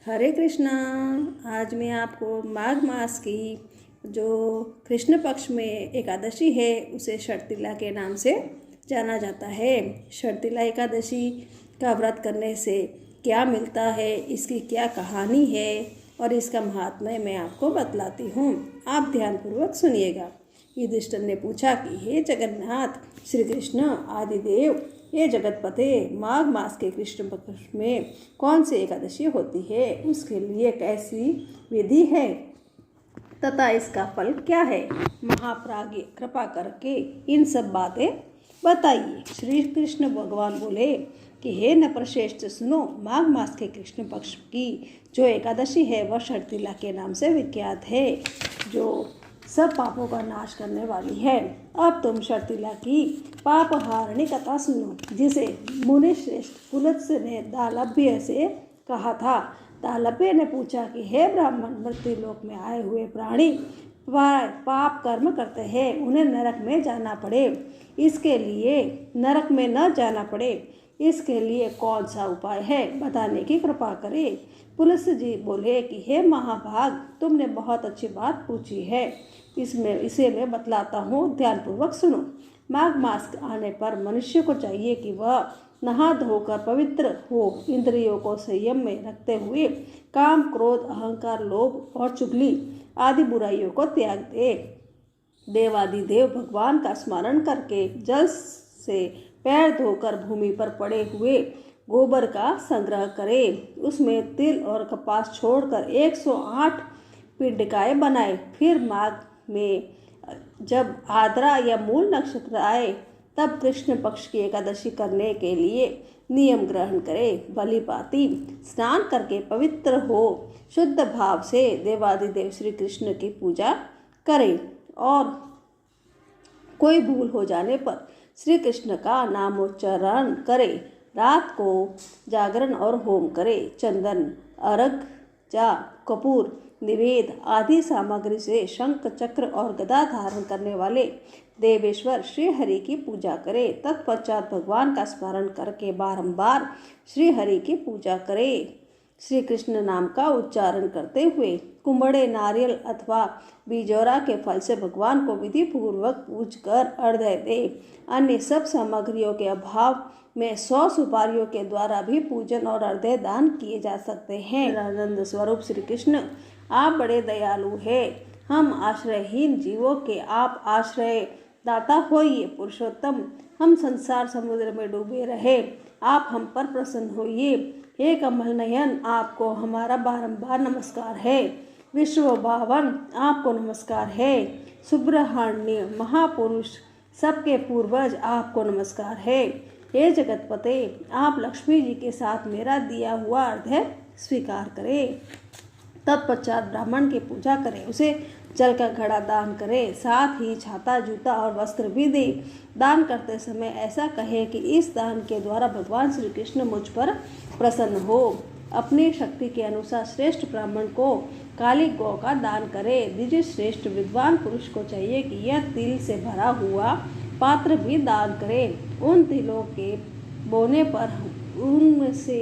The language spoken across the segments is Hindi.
हरे कृष्णा। आज मैं आपको माघ मास की जो कृष्ण पक्ष में एकादशी है उसे शर्तिला के नाम से जाना जाता है। शर्तिला एकादशी का व्रत करने से क्या मिलता है, इसकी क्या कहानी है और इसका महात्म्य मैं आपको बतलाती हूँ। आप ध्यानपूर्वक सुनिएगा। युधिष्ठिर ने पूछा कि हे जगन्नाथ, श्री कृष्ण आदिदेव, ये जगतपते, माघ मास के कृष्ण पक्ष में कौन सी एकादशी होती है, उसके लिए कैसी विधि है तथा इसका फल क्या है? महाप्राज्ञ कृपा करके इन सब बातें बताइए। श्री कृष्ण भगवान बोले कि हे नरश्रेष्ठ, सुनो। माघ मास के कृष्ण पक्ष की जो एकादशी है वह शर्तिला के नाम से विख्यात है, जो सब पापों का नाश करने वाली है। अब तुम शर्तिला की पापहारिणी कथा सुनो, जिसे मुनि श्रेष्ठ पुलत्स्य ने दालभ्य से कहा था। दालभ्य ने पूछा कि हे ब्राह्मण, मृत्युलोक में आए हुए प्राणी पाप कर्म करते हैं, उन्हें नरक में जाना पड़े, इसके लिए नरक में न जाना पड़े, इसके लिए कौन सा उपाय है, बताने की कृपा करे। पुलत्स्य जी बोले कि हे महाभाग, तुमने बहुत अच्छी बात पूछी है, इसे मैं बतलाता हूँ, ध्यानपूर्वक सुनो। माघ मास आने पर मनुष्य को चाहिए कि वह नहा धोकर पवित्र हो, इंद्रियों को संयम में रखते हुए काम, क्रोध, अहंकार, लोभ और चुगली आदि बुराइयों को त्याग दे। देवादिदेव भगवान का स्मरण करके जल से पैर धोकर भूमि पर पड़े हुए गोबर का संग्रह करे, उसमें तिल और कपास छोड़कर 108 पिंडिकाएं बनाए। फिर माघ में जब आद्रा या मूल नक्षत्र आए तब कृष्ण पक्ष की एकादशी करने के लिए नियम ग्रहण करे। बलिपाती स्नान करके पवित्र हो शुद्ध भाव से देवादिदेव श्री कृष्ण की पूजा करे और कोई भूल हो जाने पर श्री कृष्ण का नामोच्चारण करे। रात को जागरण और होम करे। चंदन, अर्घ, जा, कपूर, निवेद आदि सामग्री से शंख, चक्र और गदा धारण करने वाले देवेश्वर श्री हरि की पूजा करे। तत्पश्चात भगवान का स्मरण करके बारंबार श्री हरि की पूजा करे। श्री कृष्ण नाम का उच्चारण करते हुए कुंबड़े, नारियल अथवा बीजोरा के फल से भगवान को विधि पूर्वक पूज कर अर्घ्य दे। अन्य सब सामग्रियों के अभाव में 100 सुपारियों के द्वारा भी पूजन और अर्घ्य दान किए जा सकते हैं। आनंद स्वरूप श्री कृष्ण, आप बड़े दयालु हैं। हम आश्रयहीन जीवों के आप आश्रय दाता होइए। पुरुषोत्तम, हम संसार समुद्र में डूबे रहे, आप हम पर प्रसन्न होइए। हे कमल नयन, आपको हमारा बारंबार नमस्कार है। विश्व भावन, आपको नमस्कार है। सुब्रह्मण्य महापुरुष, सबके पूर्वज, आपको नमस्कार है। हे जगतपते, आप लक्ष्मी जी के साथ मेरा दिया हुआ अर्घ्य स्वीकार करें। तत्पश्चात ब्राह्मण की पूजा करें, उसे जल का घड़ा दान करे, साथ ही छाता, जूता और वस्त्र भी दे। दान करते समय ऐसा कहे कि इस दान के द्वारा भगवान श्री कृष्ण मुझ पर प्रसन्न हो। अपनी शक्ति के अनुसार श्रेष्ठ ब्राह्मण को काली गौ का दान करे। द्विज श्रेष्ठ विद्वान पुरुष को चाहिए कि यह तिल से भरा हुआ पात्र भी दान करे। उन तिलों के बोने पर उनसे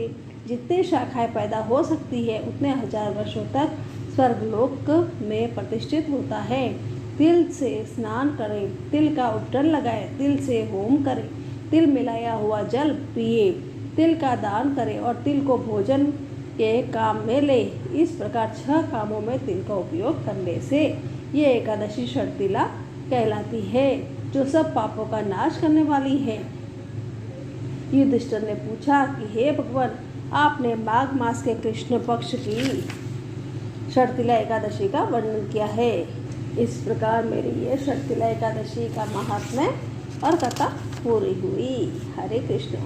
जितनी शाखाएं पैदा हो सकती है उतने 1000 वर्षों तक स्वर्गलोक में प्रतिष्ठित होता है। तिल से स्नान करें, तिल का उपटन लगाएं, तिल से होम करें, तिल मिलाया हुआ जल पिए, तिल का दान करें और तिल को भोजन के काम में ले। इस प्रकार 6 कामों में तिल का उपयोग करने से ये एकादशी शर्तिला कहलाती है, जो सब पापों का नाश करने वाली है। युधिष्ठिर ने पूछा कि हे भगवान, आपने माघ मास के कृष्ण पक्ष की शर्तिला एकादशी का वर्णन किया है। इस प्रकार मेरी ये शर्तिला एकादशी का महात्म्य और कथा पूरी हुई। हरे कृष्ण।